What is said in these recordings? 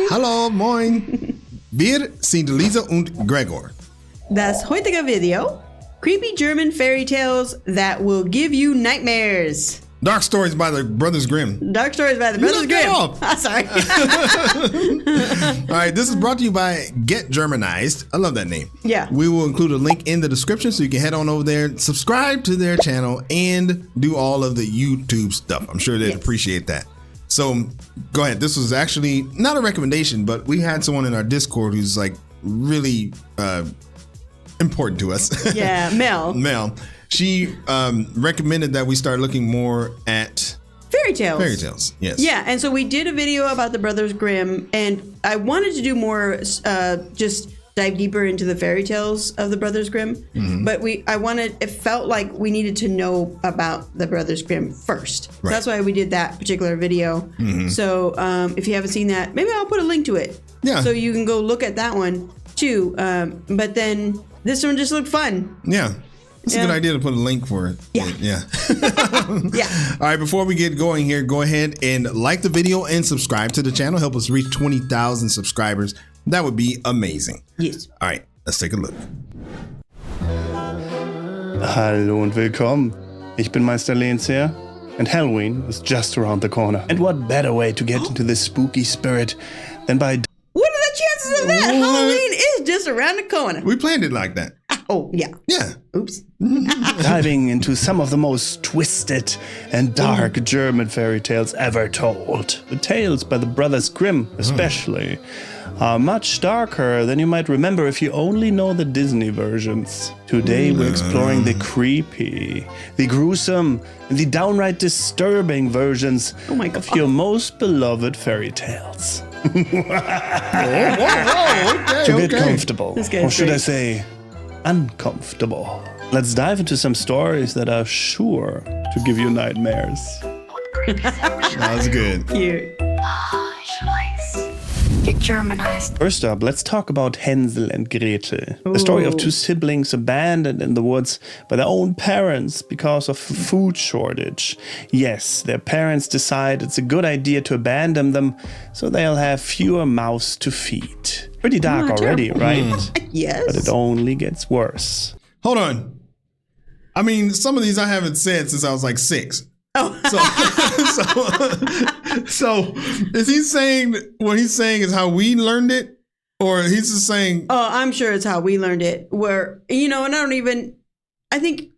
Hallo, moin. Wir sind Lisa und Gregor. Das heutige Video: creepy German fairy tales that will give you nightmares. Dark Stories by the Brothers Grimm. Dark Stories by the Brothers Grimm. Sorry. All right, this is brought to you by Get Germanized. I love that name. Yeah. We will include a link in the description so you can head on over there, subscribe to their channel, and do all of the YouTube stuff. I'm sure they'd appreciate that. So go ahead. This was actually not a recommendation, but we had someone in our Discord who's like really important to us. Yeah, Mel. She recommended that we start looking more at fairy tales. Fairy tales, yes. Yeah, and so we did a video about the Brothers Grimm, and I wanted to do more, just dive deeper into the fairy tales of the Brothers Grimm. Mm-hmm. But it felt like we needed to know about the Brothers Grimm first. Right. So that's why we did that particular video. Mm-hmm. So if you haven't seen that, maybe I'll put a link to it. Yeah. So you can go look at that one too. But then this one just looked fun. Yeah. It's a good idea to put a link for it. Yeah. Yeah. Yeah. All right, before we get going here, go ahead and like the video and subscribe to the channel. Help us reach 20,000 subscribers. That would be amazing. Yes. All right, let's take a look. Hallo und willkommen. Ich bin Meister Lehnsherr, and Halloween is just around the corner. And what better way to get into the spooky spirit than by... What are the chances of that? Halloween is just around the corner. We planned it like that. Oh, yeah. Yeah. Oops. diving into some of the most twisted and dark German fairy tales ever told. The tales by the Brothers Grimm, especially, are much darker than you might remember if you only know the Disney versions. Today we're exploring the creepy, the gruesome, and the downright disturbing versions of your most beloved fairy tales. Okay, To get comfortable, or should I say, uncomfortable. Let's dive into some stories that are sure to give you nightmares. That was good. Cute. Get Germanized. First up, let's talk about Hänsel and Gretel. The story of two siblings abandoned in the woods by their own parents because of food shortage. Yes, their parents decide it's a good idea to abandon them so they'll have fewer mouths to feed. Pretty dark already, right? Yes. But it only gets worse. Hold on. I mean, some of these I haven't said since I was like 6. Oh. So is he saying what he's saying is how we learned it? Or he's just saying... Oh, I'm sure it's how we learned it. Where, and I think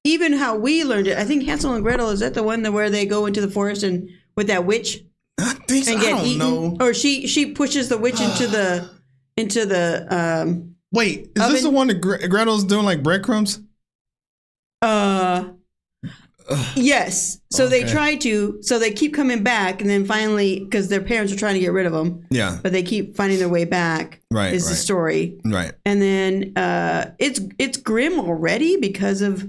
even how we learned it, I think Hansel and Gretel, is that the one where they go into the forest and with that witch? I think so. And get I don't eaten? know. Or she pushes the witch into the Wait, is this the one that Gretel's doing like breadcrumbs? Yes. So they they keep coming back, and then finally, because their parents are trying to get rid of them. Yeah. But they keep finding their way back. Right. Is the story. Right. And then it's grim already because of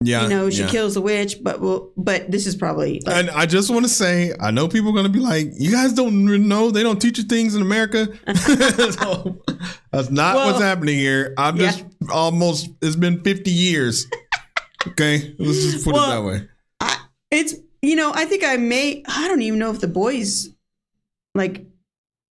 she kills the witch, but this is probably and I just want to say, I know people are going to be like, you guys don't know, they don't teach you things in America. So, that's not what's happening here. I'm just it's been 50 years. Okay, let's just put it that way. I think I don't even know if the boys,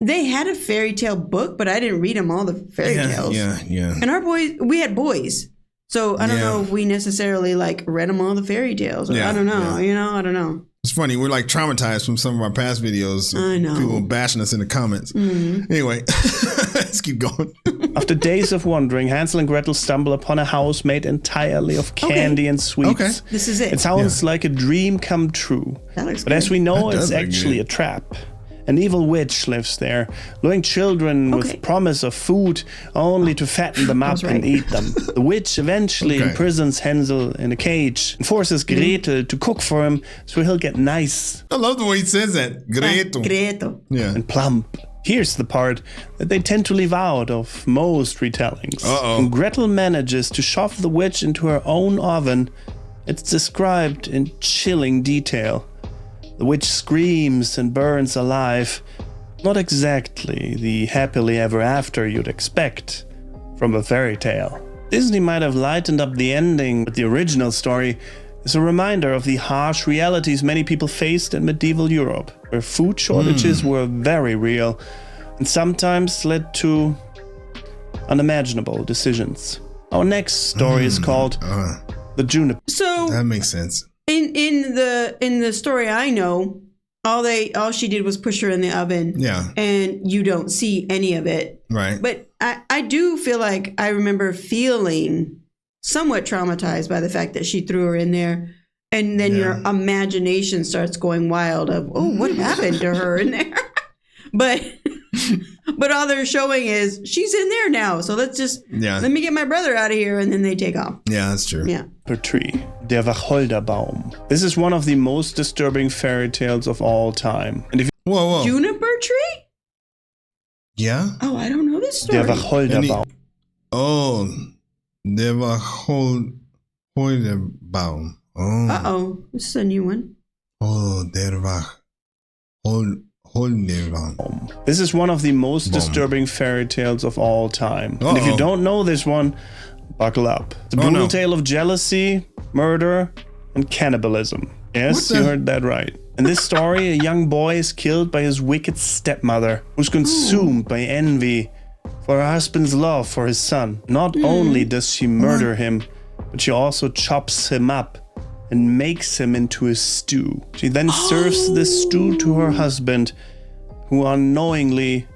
they had a fairy tale book, but I didn't read them all the fairy tales. Yeah. And we had boys. So I don't know if we necessarily read them all the fairy tales. Or I don't know. I don't know. It's funny. We're traumatized from some of our past videos. I know. People bashing us in the comments. Mm-hmm. Anyway, let's keep going. After days of wandering, Hansel and Gretel stumble upon a house made entirely of candy and sweets. Okay. This is it. It sounds like a dream come true. That looks but good. as we know, That it's does look actually good. a trap. An evil witch lives there, luring children with promise of food only to fatten them up and eat them. The witch eventually imprisons Hansel in a cage and forces Gretel to cook for him so he'll get nice. I love the way he says that. Gretel. Gretel. Yeah. And plump. Here's the part that they tend to leave out of most retellings. When Gretel manages to shove the witch into her own oven, it's described in chilling detail. The witch screams and burns alive. Not exactly the happily ever after you'd expect from a fairy tale. Disney might have lightened up the ending, but the original story is a reminder of the harsh realities many people faced in medieval Europe, where food shortages were very real and sometimes led to unimaginable decisions. Our next story is called The Juniper. So that makes sense. In the story I know, all she did was push her in the oven. Yeah. And you don't see any of it. Right. But I do feel like I remember feeling somewhat traumatized by the fact that she threw her in there. And then your imagination starts going wild of, oh, what happened to her in there? But all they're showing is she's in there now. So let me get my brother out of here. And then they take off. Yeah, that's true. Yeah. Per tree, Der Wacholderbaum. This is one of the most disturbing fairy tales of all time. And if Whoa. Juniper tree? Yeah. Oh, I don't know this story. Der Wacholderbaum. Der Wacholderbaum. Oh. Uh-oh. This is a new one. Oh, der Wacholderbaum. This is one of the most disturbing fairy tales of all time. And if you don't know this one, buckle up. It's a brutal tale of jealousy, murder, and cannibalism. Yes, you heard that right. In this story, a young boy is killed by his wicked stepmother, who's consumed by envy for her husband's love for his son. Not only does she murder him, but she also chops him up and makes him into a stew. She then serves this stew to her husband, who unknowingly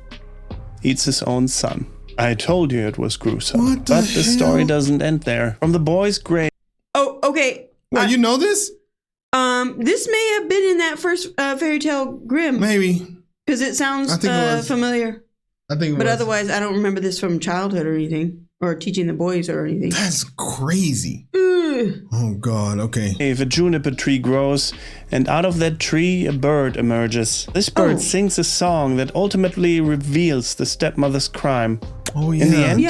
eats his own son. I told you it was gruesome. But the story doesn't end there. From the boy's grave. Oh, okay. Well, you know this? This may have been in that first fairy tale Grimm. Maybe. Because it sounds familiar. I think it But was. otherwise, I don't remember this from childhood or anything. Or teaching the boys or anything. That's crazy. Oh, God. Okay. A juniper tree grows, and out of that tree, a bird emerges. This bird sings a song that ultimately reveals the stepmother's crime. Oh, yeah. In the end,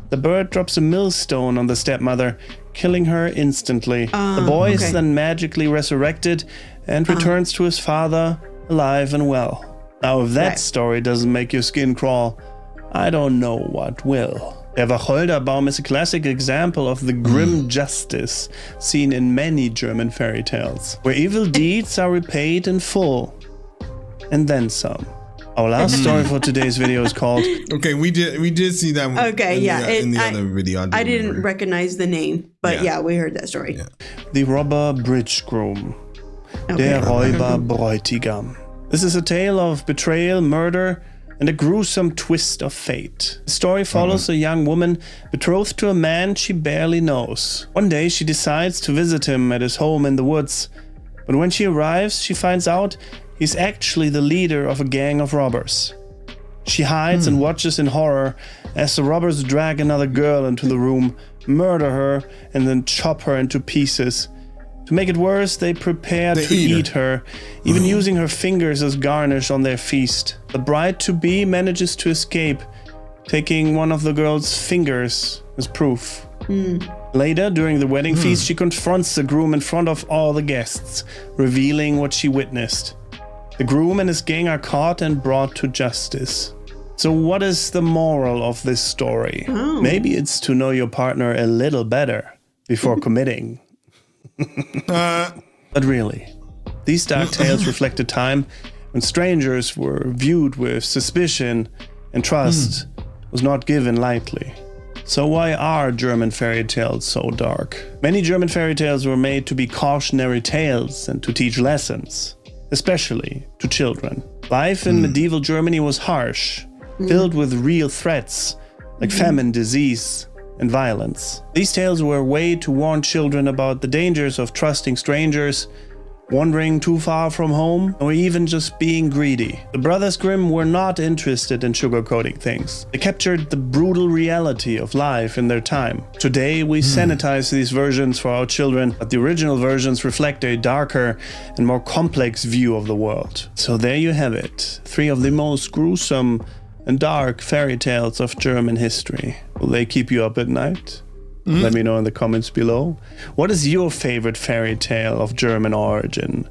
the bird drops a millstone on the stepmother, killing her instantly. The boy is then magically resurrected and returns to his father alive and well. Now, if that story doesn't make your skin crawl, I don't know what will. Der Wacholderbaum is a classic example of the grim justice seen in many German fairy tales, where evil deeds are repaid in full, and then some. Our last story for today's video is called... Okay, we did see that one. Okay, in the other video. I didn't recognize the name, but we heard that story. Yeah. The Robber Bridge Groom. Der Räuber Bräutigam. This is a tale of betrayal, murder, and a gruesome twist of fate. The story follows a young woman betrothed to a man she barely knows. One day she decides to visit him at his home in the woods, but when she arrives, she finds out he's actually the leader of a gang of robbers. She hides and watches in horror as the robbers drag another girl into the room, murder her, and then chop her into pieces. To make it worse, they prepare to eat her, even using her fingers as garnish on their feast. The bride-to-be manages to escape, taking one of the girl's fingers as proof. Later, during the wedding feast, she confronts the groom in front of all the guests, revealing what she witnessed. The groom and his gang are caught and brought to justice. So what is the moral of this story? Maybe it's to know your partner a little better before committing. But really, these dark tales reflect a time when strangers were viewed with suspicion and trust was not given lightly. So why are German fairy tales so dark? Many German fairy tales were made to be cautionary tales and to teach lessons, especially to children. Life in medieval Germany was harsh, filled with real threats like famine, disease, and violence. These tales were a way to warn children about the dangers of trusting strangers, wandering too far from home, or even just being greedy. The brothers Grimm were not interested in sugarcoating things. They captured the brutal reality of life in their time. Today, we sanitize these versions for our children, but the original versions reflect a darker and more complex view of the world. So there you have it, 3 of the most gruesome and dark fairy tales of German history. Will they keep you up at night? Let me know in the comments below. What is your favorite fairy tale of German origin?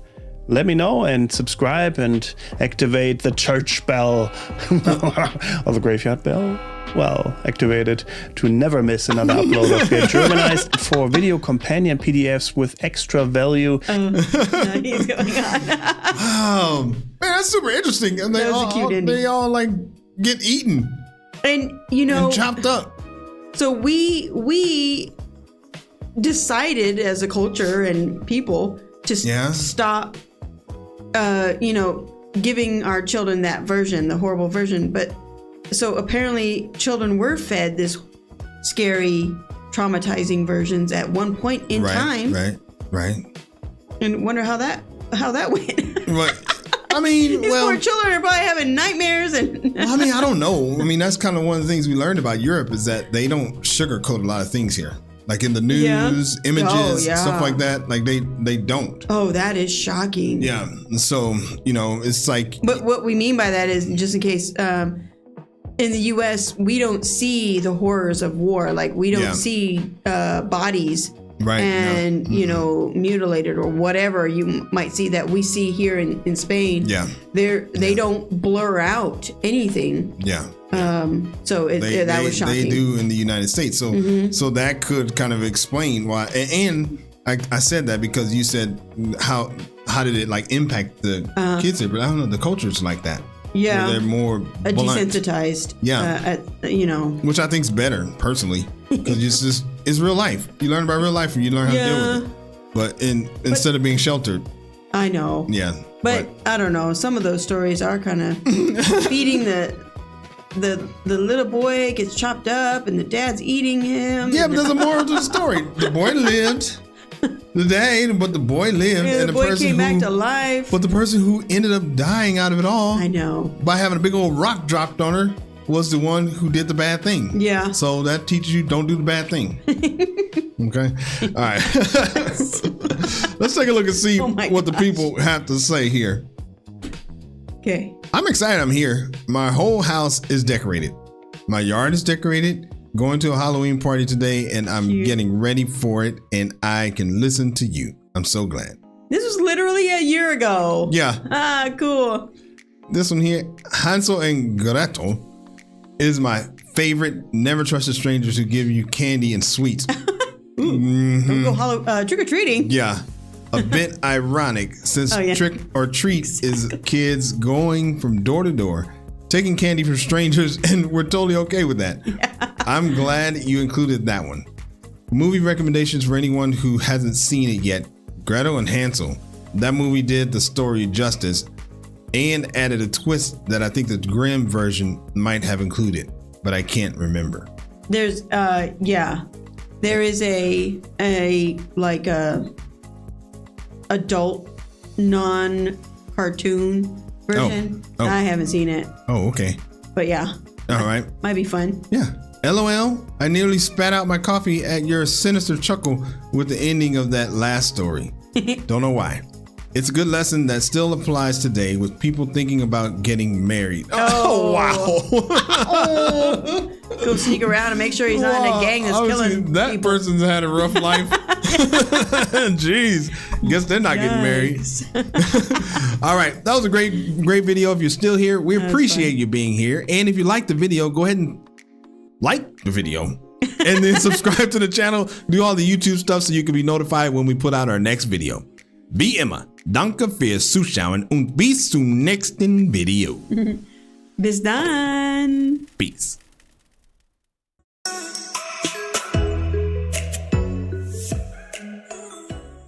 Let me know and subscribe and activate the church bell or the graveyard bell. Well, activate it to never miss another upload of Get Germanized for video companion PDFs with extra value. He's going on. Oh, man, that's super interesting. And That was a cute ending. they all like get eaten and and chopped up. So we decided as a culture and people to stop, giving our children that version, the horrible version. But so apparently children were fed this scary, traumatizing versions at one point in time. Right. And wonder how that went. Right. I mean, these poor children are probably having nightmares and. I don't know. I mean, that's kind of one of the things we learned about Europe is that they don't sugarcoat a lot of things here. Like in the news, images, stuff like that. Like they don't. Oh, that is shocking. Yeah. So, it's like. But what we mean by that is, just in case, in the U.S., we don't see the horrors of war. Like we don't see bodies. Right. And, mutilated or whatever you might see that we see here in Spain. Yeah. They don't blur out anything. Yeah. So that was shocking. They do in the United States. So so that could kind of explain why. And I said that because you said how did it like impact the kids here? But I don't know. The culture's like that. Yeah. They're more desensitized. Yeah. Which I think's better personally because it's real life. You learn about real life and you learn how to deal with it. But instead of being sheltered. I know. Yeah. But I don't know. Some of those stories are kind of feeding the little boy gets chopped up and the dad's eating him. Yeah, but there's a moral to the story. The boy lived. The dad, but the boy lived, and the boy person came back to life. But the person who ended up dying out of it all, I know, by having a big old rock dropped on her, was the one who did the bad thing. Yeah. So that teaches you don't do the bad thing. Okay. All right. Let's take a look and see what the people have to say here. Okay. I'm excited. I'm here. My whole house is decorated. My yard is decorated. Going to a Halloween party today, and I'm getting ready for it, and I can listen to you. I'm so glad. This was literally a year ago. Yeah. Ah, cool. This one here, Hansel and Gretel, is my favorite. Never trust the strangers who give you candy and sweets. Don't go trick-or-treating. Yeah. A bit ironic since trick or treat is kids going from door to door, taking candy from strangers, and we're totally okay with that. Yeah. I'm glad you included that one. Movie recommendations for anyone who hasn't seen it yet. Gretel and Hansel. That movie did the story justice and added a twist that I think the Grimm version might have included, but I can't remember. There's there is a adult non-cartoon version. Oh. I haven't seen it. Oh, okay. But yeah. All right. Might be fun. Yeah. LOL, I nearly spat out my coffee at your sinister chuckle with the ending of that last story. Don't know why. It's a good lesson that still applies today with people thinking about getting married. Oh, wow. Go sneak around and make sure he's not in a gang that's killing that people. Person's had a rough life. Jeez. Guess they're not getting married. All right. That was a great video. If you're still here, we appreciate you being here. And if you like the video, go ahead and like the video. And then subscribe to the channel. Do all the YouTube stuff so you can be notified when we put out our next video. Wie immer, danke fürs Zuschauen und bis zum nächsten Video. Bis dann. Peace.